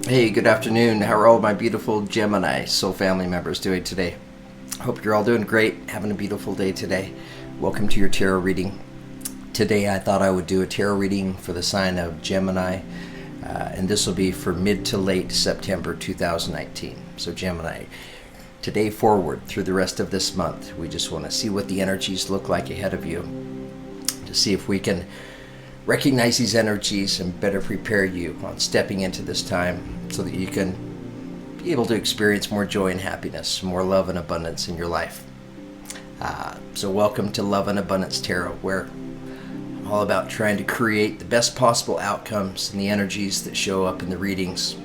Hey, good afternoon. How are all my beautiful Gemini soul family members doing today? Hope you're all doing great, having a beautiful day today. Welcome to your tarot reading. Today I thought I would do a tarot reading for the sign of Gemini, and this will be for mid to late September 2019. So Gemini, today forward through the rest of this month, we just want to see what the energies look like ahead of you, to see if we can recognize these energies and better prepare you on stepping into this time so that you can be able to experience more joy and happiness, more love and abundance in your life. So welcome to Love and Abundance Tarot, where I'm all about trying to create the best possible outcomes and the energies that show up in the readings.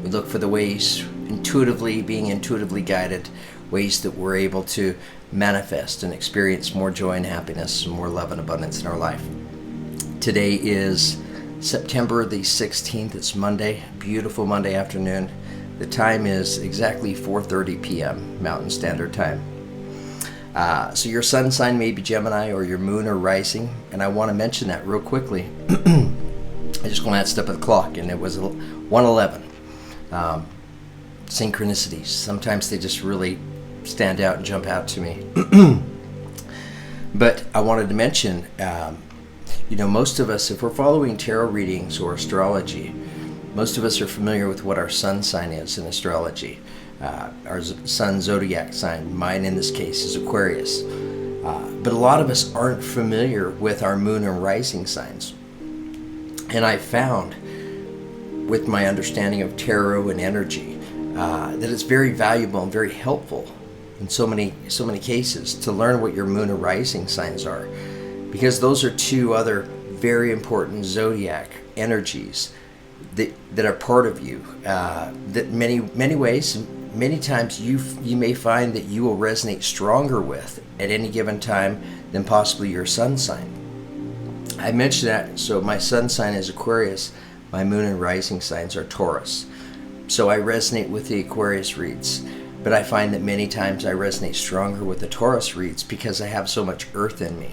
We look for the ways, being intuitively guided, ways that we're able to manifest and experience more joy and happiness and more love and abundance in our life. Today is September the 16th. It's Monday, beautiful Monday afternoon. The time is exactly 4:30 p.m. Mountain Standard Time. So your sun sign may be Gemini or your moon or rising, and I want to mention that real quickly. I just glanced up at the clock and it was 1:11. Synchronicities, sometimes they just really stand out and jump out to me. But I wanted to mention, most of us, if we're following tarot readings or astrology, most of us are familiar with what our sun sign is in astrology. Our sun zodiac sign, mine in this case, is Aquarius. But a lot of us aren't familiar with our moon and rising signs. And I found, with my understanding of tarot and energy, that it's very valuable and very helpful in so many cases to learn what your moon and rising signs are. Because those are two other very important zodiac energies that are part of you. That many ways, many times you may find that you will resonate stronger with at any given time than possibly your sun sign. I mentioned that. So my sun sign is Aquarius. My moon and rising signs are Taurus. So I resonate with the Aquarius reads. But I find that many times I resonate stronger with the Taurus reads because I have so much earth in me.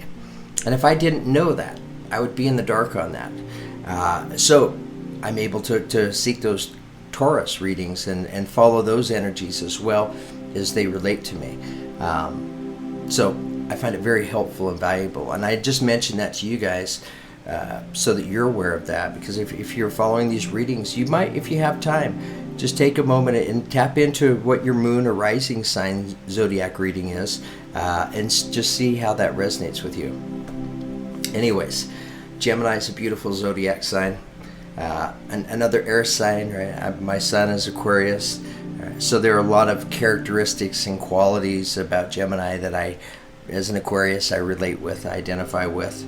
And if I didn't know that, I would be in the dark on that. So I'm able to seek those Taurus readings and follow those energies as well as they relate to me. So I find it very helpful and valuable. And I just mentioned that to you guys so that you're aware of that. Because if you're following these readings, you might, if you have time, just take a moment and tap into what your moon or rising sign zodiac reading is and just see how that resonates with you. Anyways, Gemini is a beautiful zodiac sign. Another air sign, right? My sun is Aquarius. So there are a lot of characteristics and qualities about Gemini that I, as an Aquarius, I relate with, I identify with.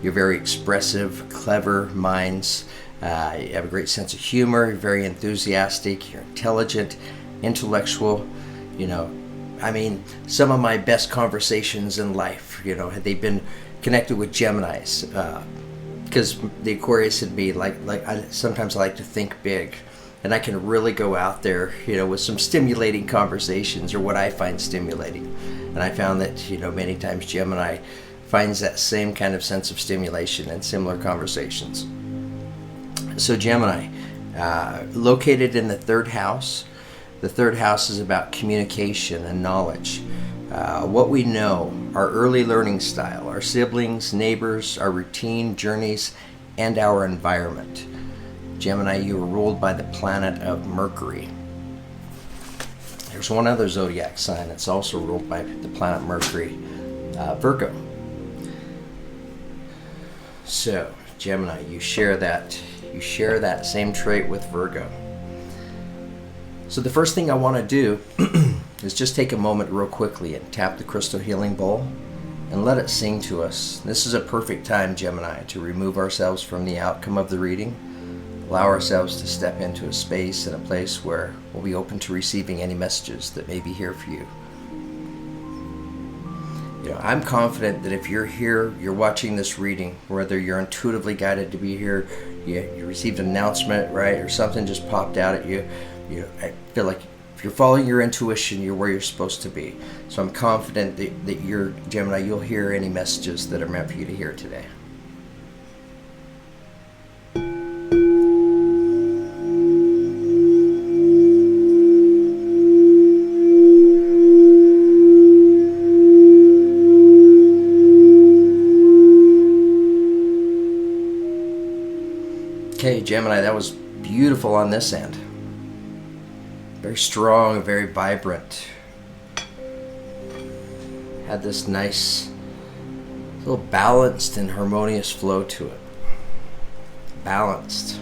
You're very expressive, clever minds. You have a great sense of humor. You're very enthusiastic. You're intelligent, intellectual. Some of my best conversations in life, they've been connected with Geminis, because the Aquarius in me, sometimes I like to think big, and I can really go out there, with some stimulating conversations, or what I find stimulating. And I found that, many times Gemini finds that same kind of sense of stimulation in similar conversations. So Gemini, located in the third house. The third house is about communication and knowledge. What we know, our early learning style, our siblings, neighbors, our routine, journeys, and our environment. Gemini, you are ruled by the planet of Mercury. There's one other zodiac sign that's also ruled by the planet Mercury, Virgo. So, Gemini, you share that same trait with Virgo. So the first thing I want to do is just take a moment real quickly and tap the crystal healing bowl and let it sing to us. This is a perfect time, Gemini, to remove ourselves from the outcome of the reading, allow ourselves to step into a space and a place where we'll be open to receiving any messages that may be here for you. I'm confident that if you're here, you're watching this reading, whether you're intuitively guided to be here, you received an announcement, right, or something just popped out at you, I feel like if you're following your intuition, you're where you're supposed to be. So I'm confident that you're, Gemini, you'll hear any messages that are meant for you to hear today. Gemini, that was beautiful on this end. Very strong, very vibrant. Had this nice, little balanced and harmonious flow to it. Balanced.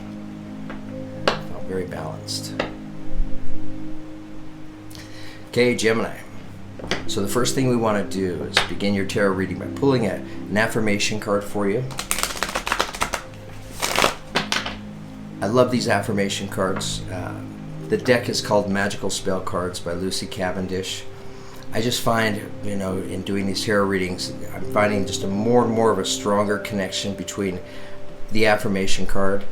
Felt very balanced. Okay, Gemini. So the first thing we want to do is begin your tarot reading by pulling an affirmation card for you. I love these affirmation cards. The deck is called Magical Spell Cards by Lucy Cavendish. I just find, in doing these tarot readings, I'm finding just a more and more of a stronger connection between the affirmation card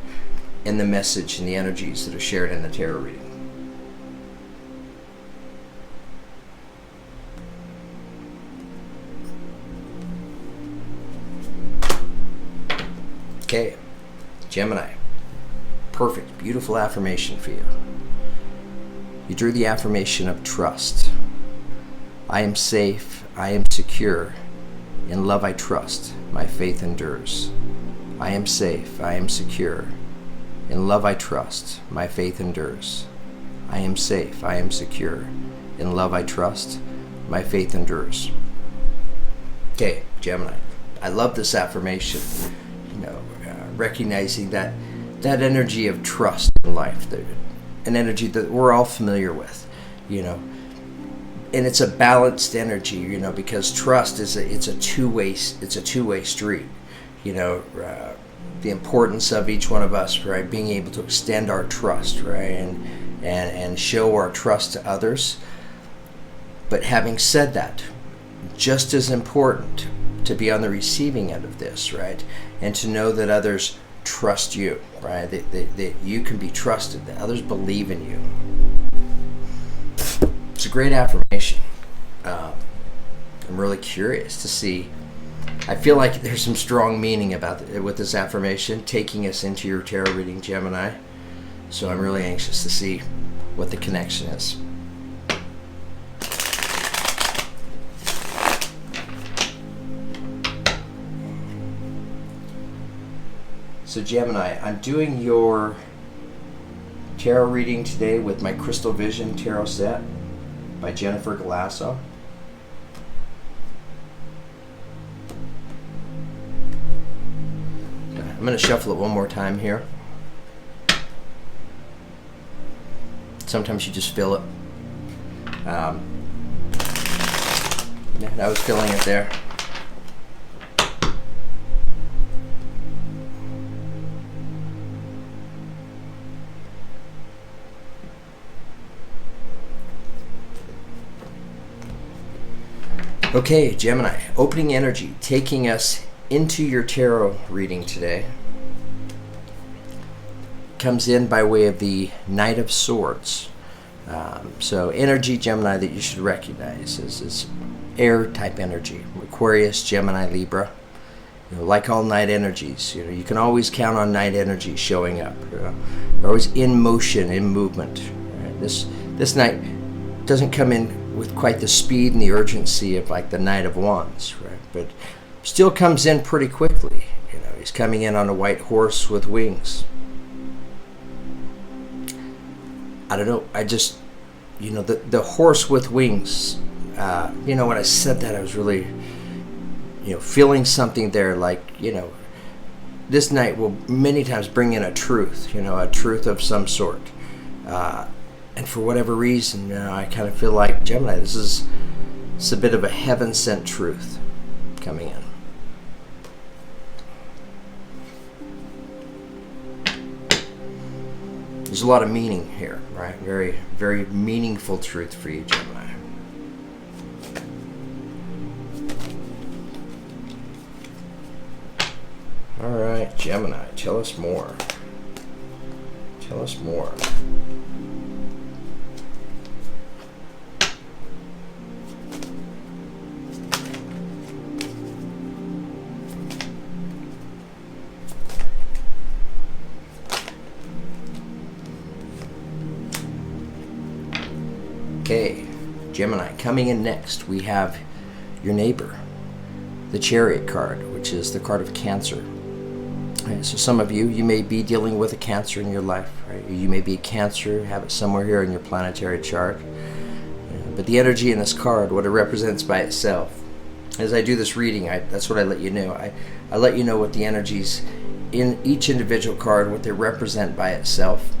and the message and the energies that are shared in the tarot reading. Okay, Gemini. Perfect, beautiful affirmation for you. You drew the affirmation of trust. I am safe, I am secure. In love I trust, my faith endures. I am safe, I am secure. In love I trust, my faith endures. I am safe, I am secure. In love I trust, my faith endures. Okay, Gemini. I love this affirmation. Recognizing that energy of trust in life, an energy that we're all familiar with, and it's a balanced energy, because trust is a two-way street. The importance of each one of us, right, being able to extend our trust, right, and show our trust to others. But having said that, just as important to be on the receiving end of this, right, and to know that others trust you, right, that you can be trusted, that others believe in you. It's a great affirmation. I'm really curious to see. I feel like there's some strong meaning with this affirmation taking us into your tarot reading, Gemini. So I'm really anxious to see what the connection is. So Gemini, I'm doing your tarot reading today with my Crystal Vision tarot set by Jennifer Galasso. I'm going to shuffle it one more time here. Sometimes you just feel it. I was feeling it there. Okay, Gemini, opening energy, taking us into your tarot reading today, comes in by way of the Knight of Swords. So energy, Gemini, that you should recognize is air type energy, Aquarius, Gemini, Libra. Like all night energies, you can always count on night energy showing up. They're always in motion, in movement. Right? This night doesn't come in with quite the speed and the urgency of like the Knight of Wands, right? But still comes in pretty quickly. He's coming in on a white horse with wings. I don't know. I just, the horse with wings. When I said that, I was really, feeling something there. Like, this night will many times bring in a truth. A truth of some sort. And for whatever reason, I kind of feel like, Gemini, it's a bit of a heaven-sent truth coming in. There's a lot of meaning here, right? Very, very meaningful truth for you, Gemini. All right, Gemini, tell us more. Tell us more. Okay, Gemini, coming in next, we have your neighbor, the Chariot card, which is the card of Cancer. Right, so some of you may be dealing with a Cancer in your life, right? You may be a Cancer, have it somewhere here in your planetary chart. But the energy in this card, what it represents by itself, as I do this reading, that's what I let you know. I let you know what the energies in each individual card, what they represent by itself.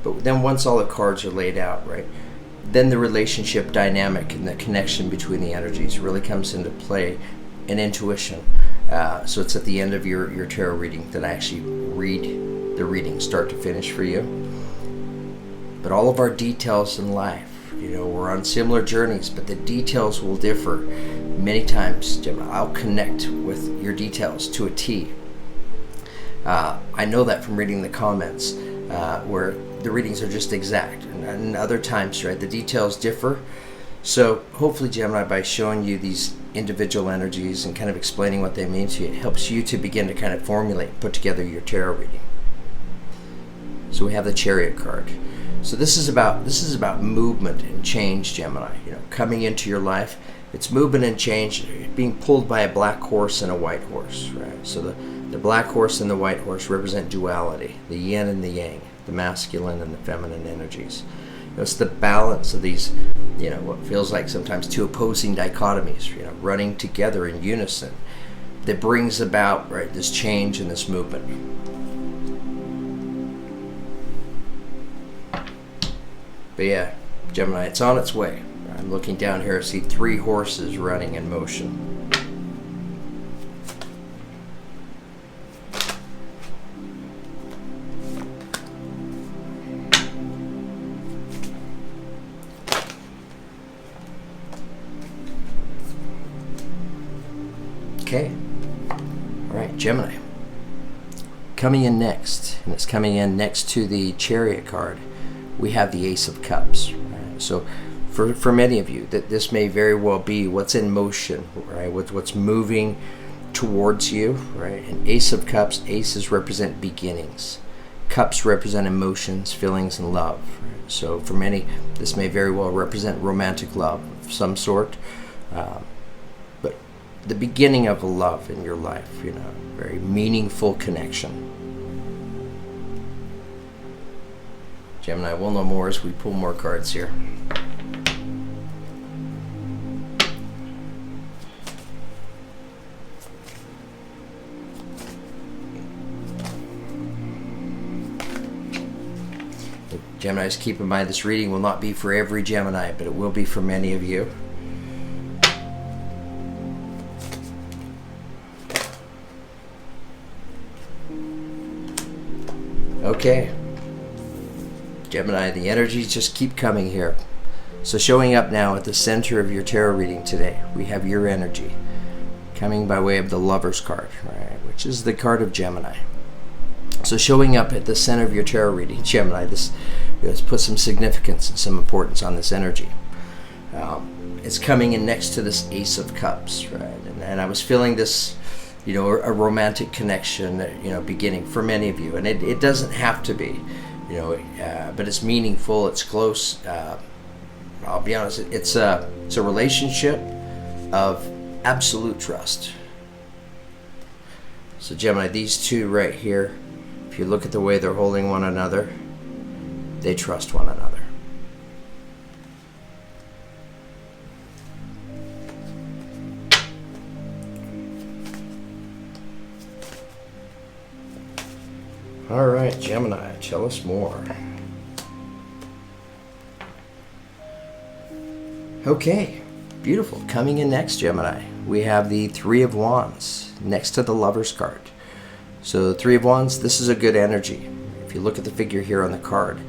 But then once all the cards are laid out, right, then the relationship dynamic and the connection between the energies really comes into play, and intuition. So it's at the end of your tarot reading that I actually read the reading start to finish for you. But all of our details in life, we're on similar journeys, but the details will differ many times. Jim, I'll connect with your details to a T. I know that from reading the comments, where the readings are just exact, and other times, right, the details differ. So hopefully, Gemini, by showing you these individual energies and kind of explaining what they mean to you, it helps you to begin to kind of formulate, put together your tarot reading. So we have the Chariot card. So this is about movement and change, Gemini. Coming into your life, it's movement and change, being pulled by a black horse and a white horse, right? So the black horse and the white horse represent duality, the yin and the yang, the masculine and the feminine energies. It's the balance of these, what feels like sometimes two opposing dichotomies, running together in unison, that brings about, right, this change and this movement. But yeah, Gemini, it's on its way. I'm looking down here, I see 3 horses running in motion. Okay. All right, Gemini. Coming in next, and it's coming in next to the Chariot card, we have the Ace of Cups. Right? So for many of you, that this may very well be what's in motion, right? What's moving towards you, right? And Ace of Cups, aces represent beginnings. Cups represent emotions, feelings, and love. Right? So for many, this may very well represent romantic love of some sort. But the beginning of a love in your life, very meaningful connection. Gemini, we'll know more as we pull more cards here. Geminis, keep in mind this reading will not be for every Gemini, but it will be for many of you. Okay. Gemini, the energies just keep coming here. So showing up now at the center of your tarot reading today, we have your energy coming by way of the Lover's card, right, which is the card of Gemini. So showing up at the center of your tarot reading, Gemini, let's put some significance and some importance on this energy. It's coming in next to this Ace of Cups, right? And I was feeling this, a romantic connection, beginning for many of you. And it doesn't have to be. But it's meaningful, it's close. I'll be honest, it's a relationship of absolute trust. So Gemini, these two right here, if you look at the way they're holding one another, they trust one another. All right, Gemini, tell us more. Okay, beautiful. Coming in next, Gemini, we have the Three of Wands next to the Lover's card. So the Three of Wands, this is a good energy. If you look at the figure here on the card,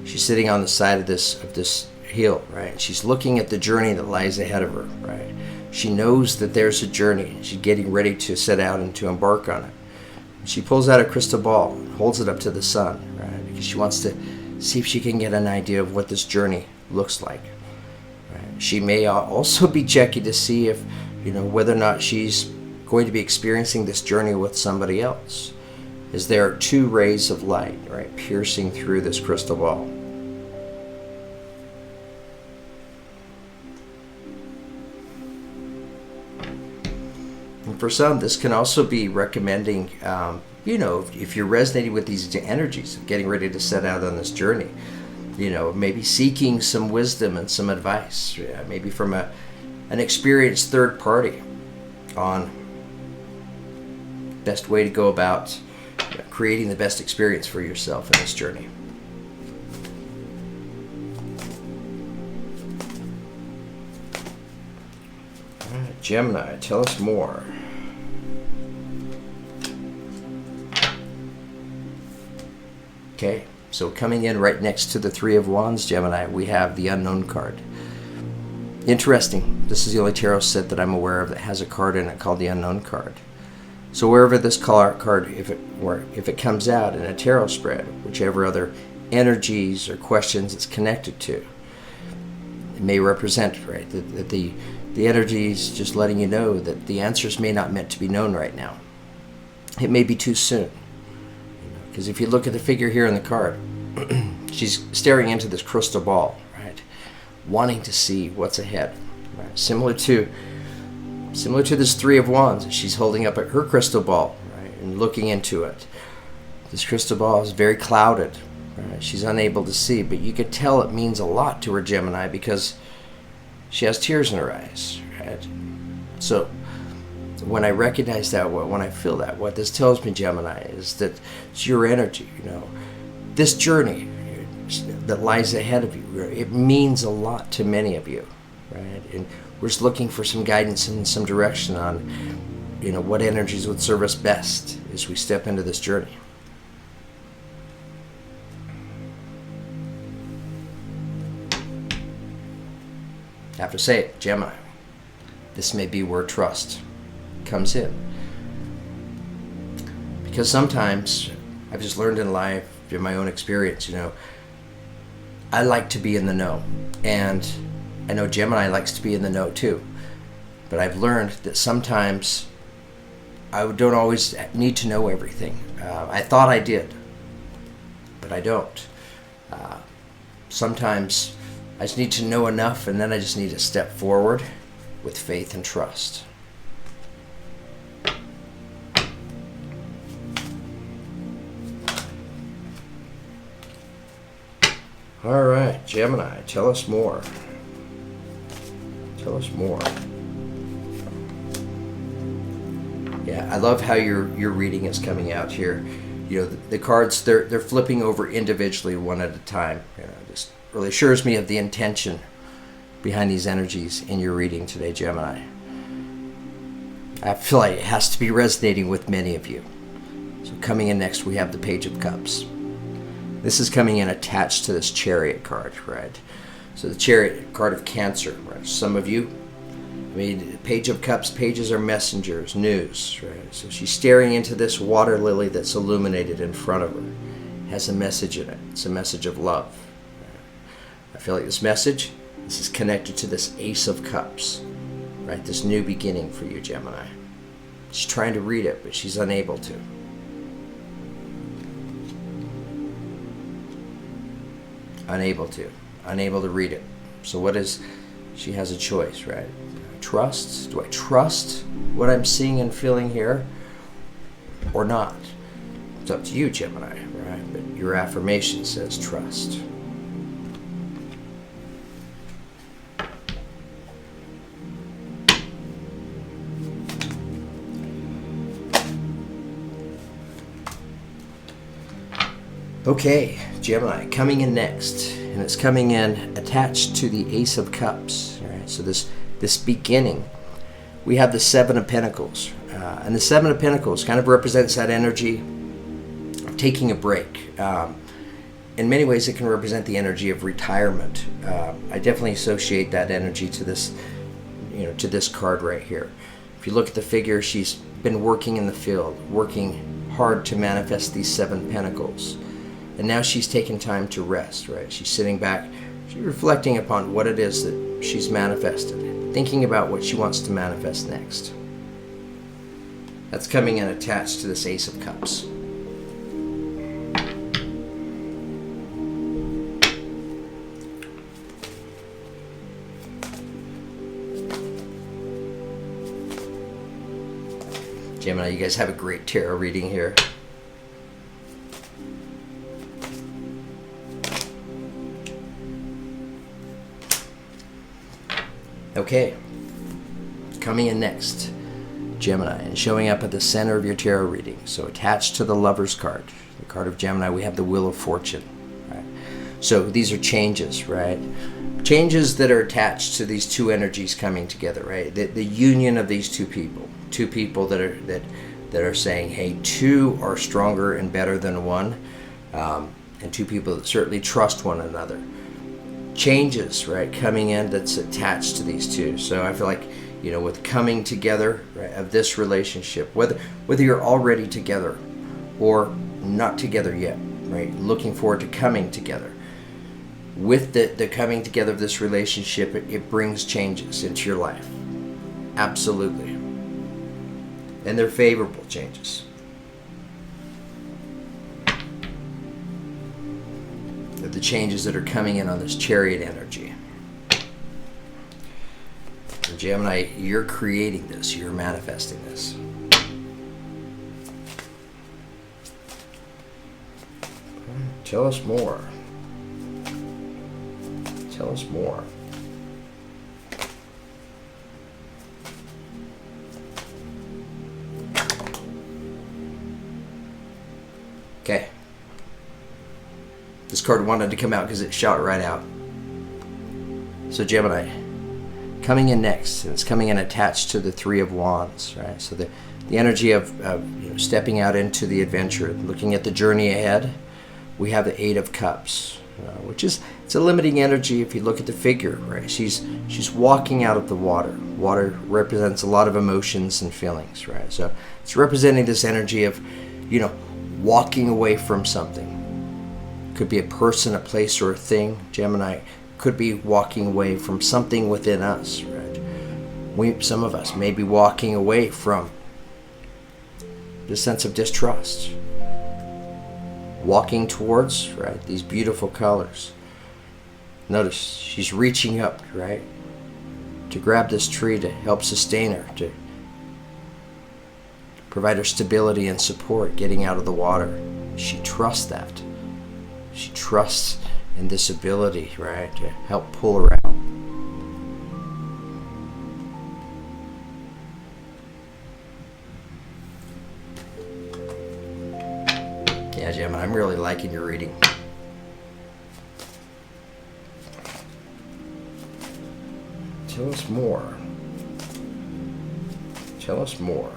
she's sitting on the side of this hill, right? She's looking at the journey that lies ahead of her, right? She knows that there's a journey. She's getting ready to set out and to embark on it. She pulls out a crystal ball and holds it up to the sun, right? Because she wants to see if she can get an idea of what this journey looks like. Right? She may also be checking to see if, whether or not she's going to be experiencing this journey with somebody else. As there are 2 rays of light, right, piercing through this crystal ball. And for some, this can also be recommending if you're resonating with these energies of getting ready to set out on this journey, maybe seeking some wisdom and some advice, maybe from an experienced third party on best way to go about creating the best experience for yourself in this journey. All right, Gemini, tell us more. Okay, so coming in right next to the Three of Wands, Gemini, we have the Unknown card. Interesting. This is the only tarot set that I'm aware of that has a card in it called the Unknown card. So wherever this card, if it comes out in a tarot spread, whichever other energies or questions it's connected to, it may represent, right, that the energy is just letting you know that the answers may not meant to be known right now. It may be too soon. Because if you look at the figure here in the card, she's staring into this crystal ball, right, wanting to see what's ahead. Right? Similar to this Three of Wands, she's holding up her crystal ball, right, and looking into it. This crystal ball is very clouded. Right? She's unable to see, but you could tell it means a lot to her, Gemini, because she has tears in her eyes. Right? So when I recognize that, when I feel that, what this tells me, Gemini, is that it's your energy. This journey that lies ahead of you, it means a lot to many of you, right? And we're just looking for some guidance and some direction on, what energies would serve us best as we step into this journey. I have to say it, Gemini, this may be where trust comes in. Because sometimes, I've just learned in life, in my own experience, I like to be in the know. And I know Gemini likes to be in the know too. But I've learned that sometimes I don't always need to know everything. I thought I did, but I don't. Sometimes I just need to know enough, and then I just need to step forward with faith and trust. All right, Gemini, tell us more. Tell us more. Yeah, I love how your reading is coming out here. The cards, they're flipping over individually one at a time. Just really assures me of the intention behind these energies in your reading today, Gemini. I feel like it has to be resonating with many of you. So coming in next, we have the Page of Cups. This is coming in attached to this Chariot card, right? So the Chariot card of Cancer, right? Some of you, Page of Cups, pages are messengers, news, right? So she's staring into this water lily that's illuminated in front of her. It has a message in it. It's a message of love. I feel like this is connected to this Ace of Cups, right? This new beginning for you, Gemini. She's trying to read it, but she's unable to. Unable to read it. So she has a choice, right? Do I trust what I'm seeing and feeling here or not? It's up to you, Gemini, right? But your affirmation says trust. Okay, Gemini, coming in next, and it's coming in attached to the Ace of Cups. All right, so this beginning, we have the Seven of Pentacles, and the Seven of Pentacles kind of represents that energy of taking a break. In many ways, it can represent the energy of retirement. I definitely associate that energy to this, to this card right here. If you look at the figure, she's been working in the field, working hard to manifest these Seven Pentacles. And now she's taking time to rest, right? She's sitting back, she's reflecting upon what it is that she's manifested, thinking about what she wants to manifest next. That's coming in attached to this Ace of Cups. Gemini, you guys have a great tarot reading here. Okay, coming in next, Gemini, and showing up at the center of your tarot reading. So attached to the Lover's card, the card of Gemini, we have the Wheel of Fortune. Right? So these are changes, right? Changes that are attached to these two energies coming together, right? The union of these two people that are saying, hey, two are stronger and better than one, and two people that certainly trust one another. Changes, right, coming in that's attached to these two. So I feel like, with coming together, right, of this relationship, whether you're already together or not together yet, right, looking forward to coming together. With the coming together of this relationship, it brings changes into your life. Absolutely. And they're favorable changes. They're the changes that are coming in on this Chariot energy. And Gemini, you're creating this. You're manifesting this. Tell us more. Tell us more. Okay. This card wanted to come out because it shot right out. So Gemini, coming in next, and it's coming in attached to the Three of Wands, right? So the energy of stepping out into the adventure, looking at the journey ahead. We have the Eight of Cups, which is, it's a limiting energy if you look at the figure, right? She's walking out of the water. Water represents a lot of emotions and feelings, right? So it's representing this energy of, walking away from something. Could be a person, a place, or a thing. Gemini could be walking away from something within us, right? Some of us may be walking away from the sense of distrust. Walking towards, right, these beautiful colors. Notice she's reaching up, right, to grab this tree to help sustain her, to provide her stability and support getting out of the water. She trusts that. She trusts in this ability, right, to help pull her out. Yeah, Gemini, I'm really liking your reading. Tell us more. Tell us more.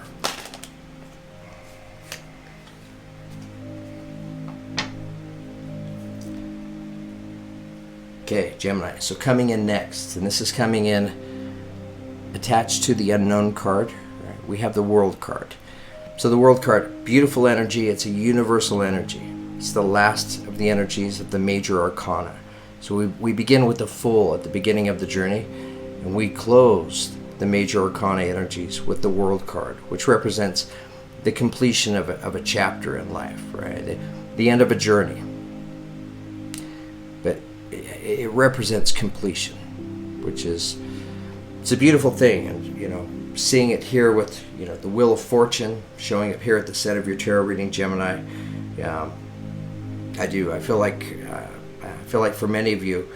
Okay, Gemini, so coming in next, and this is coming in attached to the Unknown card, right? We have the World card. So the World card, beautiful energy, it's a universal energy. It's the last of the energies of the major arcana. So we begin with the Fool at the beginning of the journey, and we close the major arcana energies with the World card, which represents the completion of a chapter in life, right? The end of a journey. But it represents completion, which is, it's a beautiful thing. And seeing it here with the Wheel of Fortune showing up here at the center of your tarot reading, Gemini, I feel like for many of you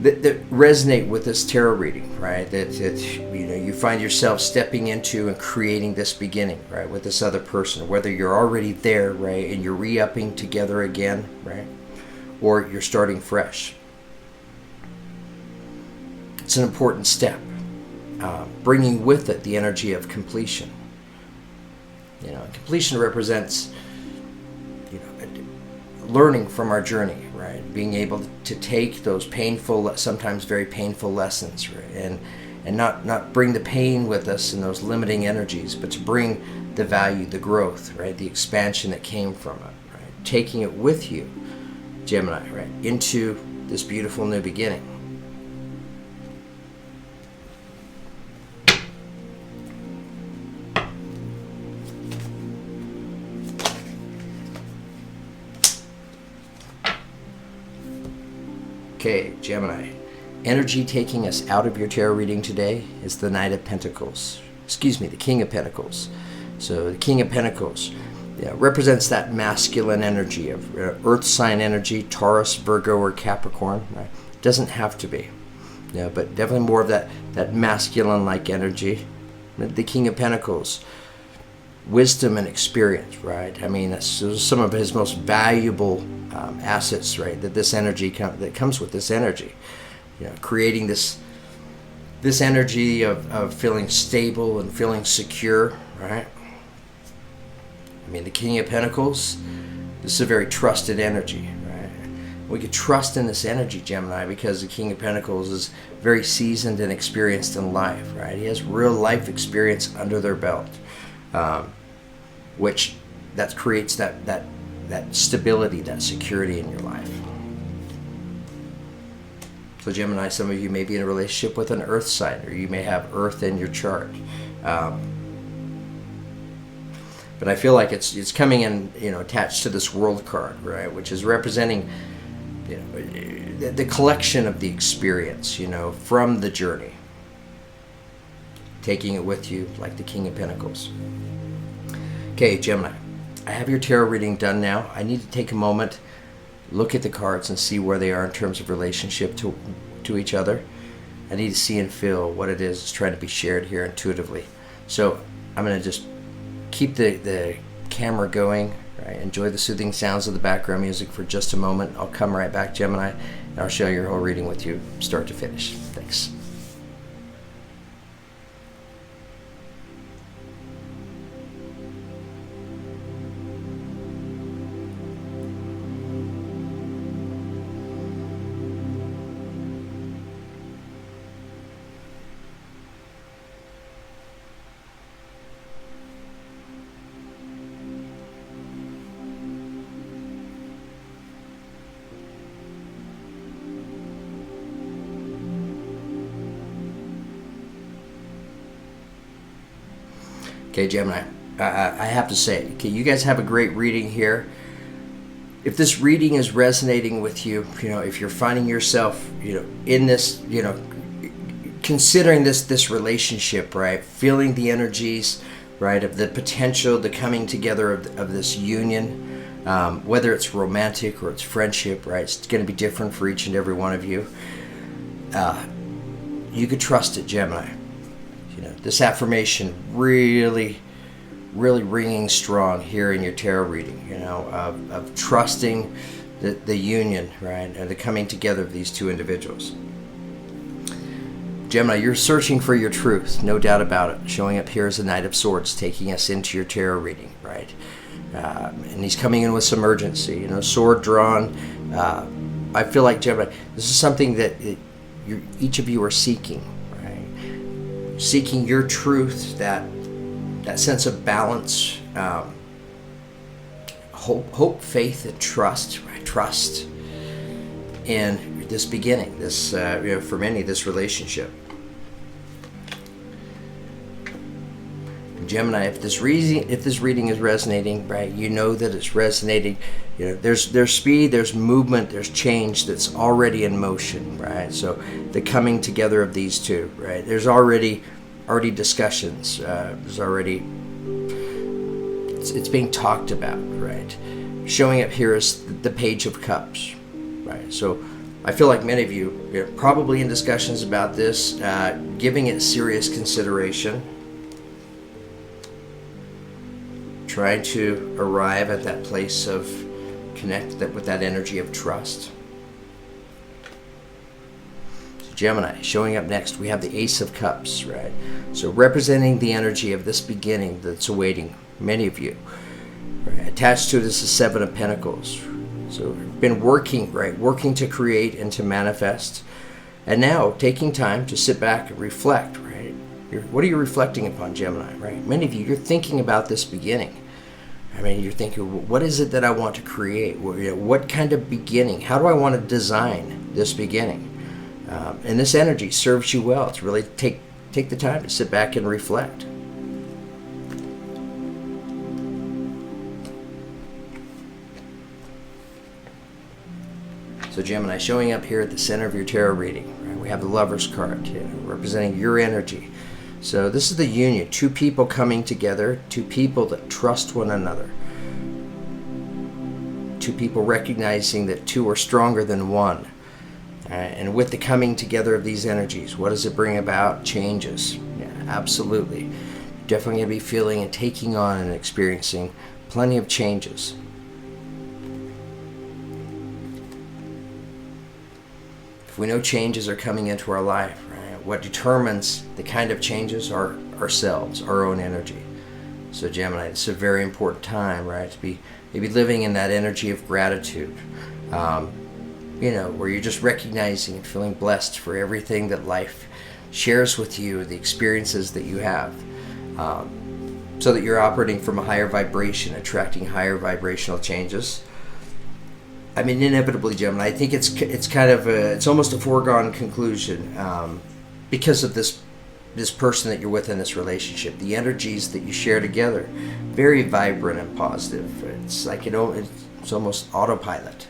that resonate with this tarot reading, right, that you find yourself stepping into and creating this beginning, right, with this other person, whether you're already there, right, and you're re-upping together again, right, or you're starting fresh. It's an important step, bringing with it the energy of completion. Completion represents learning from our journey, right? Being able to take those painful, sometimes very painful lessons, right? And not bring the pain with us and those limiting energies, but to bring the value, the growth, right? The expansion that came from it, right? Taking it with you, Gemini, right? Into this beautiful new beginning. Okay, Gemini. Energy taking us out of your tarot reading today is the Knight of Pentacles. The King of Pentacles. So the King of Pentacles represents that masculine energy of earth sign energy, Taurus, Virgo, or Capricorn. Right? Doesn't have to be. but definitely more of that masculine-like energy. The King of Pentacles, wisdom and experience, right? I mean, that's some of his most valuable assets, right? That this energy that comes with this energy, creating this energy of feeling stable and feeling secure, right? I mean, the King of Pentacles, this is a very trusted energy, right? We could trust in this energy, Gemini, because the King of Pentacles is very seasoned and experienced in life, right? He has real life experience under their belt, which that creates that stability, that security in your life. So Gemini, some of you may be in a relationship with an earth sign, or you may have earth in your chart. But I feel like it's coming in, attached to this world card, right, which is representing, the collection of the experience, from the journey, taking it with you like the King of Pentacles. Okay, Gemini, I have your tarot reading done now. I need to take a moment, look at the cards and see where they are in terms of relationship to each other. I need to see and feel what it is that's trying to be shared here intuitively. So I'm going to just keep the camera going, right? Enjoy the soothing sounds of the background music for just a moment. I'll come right back, Gemini, and I'll share your whole reading with you, start to finish. Thanks. Okay, Gemini, I have to say, okay, you guys have a great reading here. If this reading is resonating with you, if you're finding yourself, in this, considering this relationship, right, feeling the energies, right, of the potential, the coming together of this union, whether it's romantic or it's friendship, right, it's going to be different for each and every one of you. You could trust it, Gemini. This affirmation really ringing strong here in your tarot reading, of trusting the union, right, and the coming together of these two individuals. Gemini, you're searching for your truth, no doubt about it. Showing up here as the Knight of Swords, taking us into your tarot reading, right? And he's coming in with some urgency, sword drawn. I feel like, Gemini, this is something that each of you are seeking. Seeking your truth, that sense of balance, hope, faith, and trust. Right? Trust in this beginning, this for many, this relationship. Gemini, if this reading is resonating, right, you know that it's resonating. There's speed, there's movement, there's change that's already in motion, right? So the coming together of these two, right? There's already discussions. There's already it's being talked about, right? Showing up here is the Page of Cups, right? So I feel like many of you are probably in discussions about this, giving it serious consideration, trying to arrive at that place of connect with that energy of trust. So Gemini, showing up next, we have the Ace of Cups, right? So representing the energy of this beginning that's awaiting many of you. Right? Attached to it is the Seven of Pentacles. So been working to create and to manifest. And now taking time to sit back and reflect, right? What are you reflecting upon, Gemini, right? Many of you, you're thinking about this beginning. I mean, you're thinking, what is it that I want to create? What kind of beginning? How do I want to design this beginning? And this energy serves you well. It's really take the time to sit back and reflect. So Gemini, showing up here at the center of your tarot reading, right? We have the Lover's card, representing your energy. So this is the union, two people coming together, two people that trust one another. Two people recognizing that two are stronger than one. And with the coming together of these energies, what does it bring about? Changes. Yeah, absolutely. Definitely going to be feeling and taking on and experiencing plenty of changes. If we know changes are coming into our life, right, what determines the kind of changes are ourselves, our own energy. So Gemini, it's a very important time, right, to be maybe living in that energy of gratitude, where you're just recognizing and feeling blessed for everything that life shares with you, the experiences that you have, so that you're operating from a higher vibration, attracting higher vibrational changes. I mean, inevitably, Gemini, I think it's kind of it's almost a foregone conclusion because of this person that you're with in this relationship. The energies that you share together, very vibrant and positive. It's like it's almost autopilot.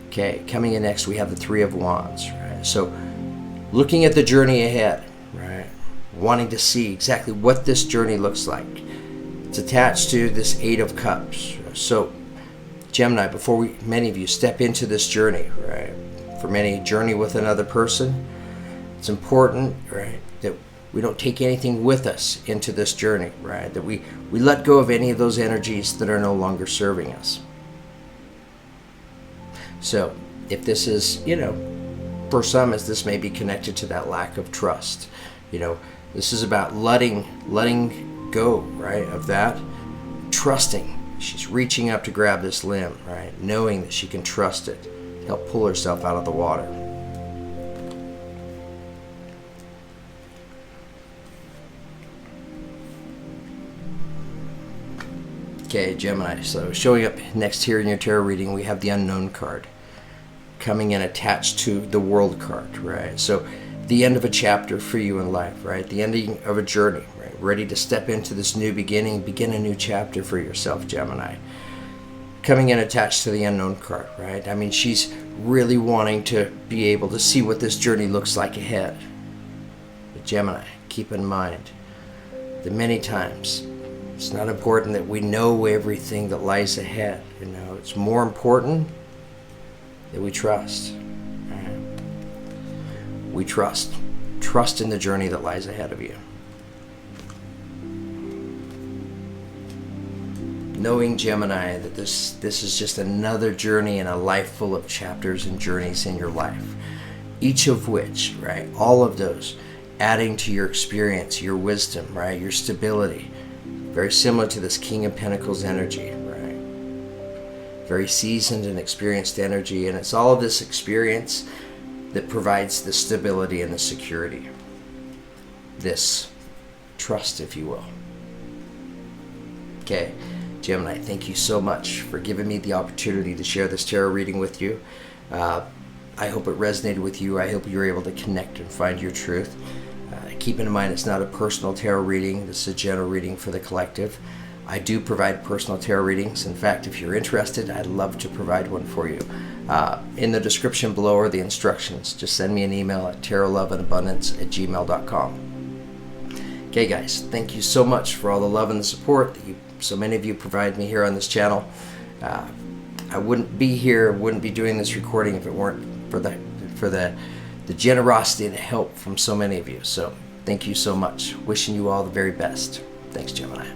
Okay, coming in next, we have the Three of Wands. Right? So, looking at the journey ahead, right? Wanting to see exactly what this journey looks like. It's attached to this Eight of Cups. So, Gemini, before many of you step into this journey, right? For many, journey with another person, it's important, right, that we don't take anything with us into this journey, right? That we let go of any of those energies that are no longer serving us. So, if this is, for some, as this may be connected to that lack of trust, this is about letting go, right, of that, trusting. She's reaching up to grab this limb, right? Knowing that she can trust it to help pull herself out of the water. Okay, Gemini. So showing up next here in your tarot reading, we have the Unknown card coming in attached to the World card, right? So the end of a chapter for you in life, right? The ending of a journey, right? Ready to step into this new beginning, begin a new chapter for yourself, Gemini. Coming in attached to the Unknown card, right? I mean, she's really wanting to be able to see what this journey looks like ahead. But Gemini, keep in mind that many times it's not important that we know everything that lies ahead. It's more important that we trust. We trust. Trust in the journey that lies ahead of you. Knowing, Gemini, that this is just another journey in a life full of chapters and journeys in your life. Each of which, right, all of those, adding to your experience, your wisdom, right, your stability. Very similar to this King of Pentacles energy, right? Very seasoned and experienced energy, and it's all of this experience that provides the stability and the security. This trust, if you will. Okay, Gemini, thank you so much for giving me the opportunity to share this tarot reading with you. I hope it resonated with you. I hope you were able to connect and find your truth. Keep in mind, it's not a personal tarot reading. This is a general reading for the collective. I do provide personal tarot readings. In fact, if you're interested, I'd love to provide one for you. In the description below are the instructions. Just send me an email at tarotloveandabundance@gmail.com. Okay, guys, thank you so much for all the love and the support that so many of you provide me here on this channel. I wouldn't be here, wouldn't be doing this recording if it weren't for the generosity and the help from so many of you. So thank you so much. Wishing you all the very best. Thanks, Gemini.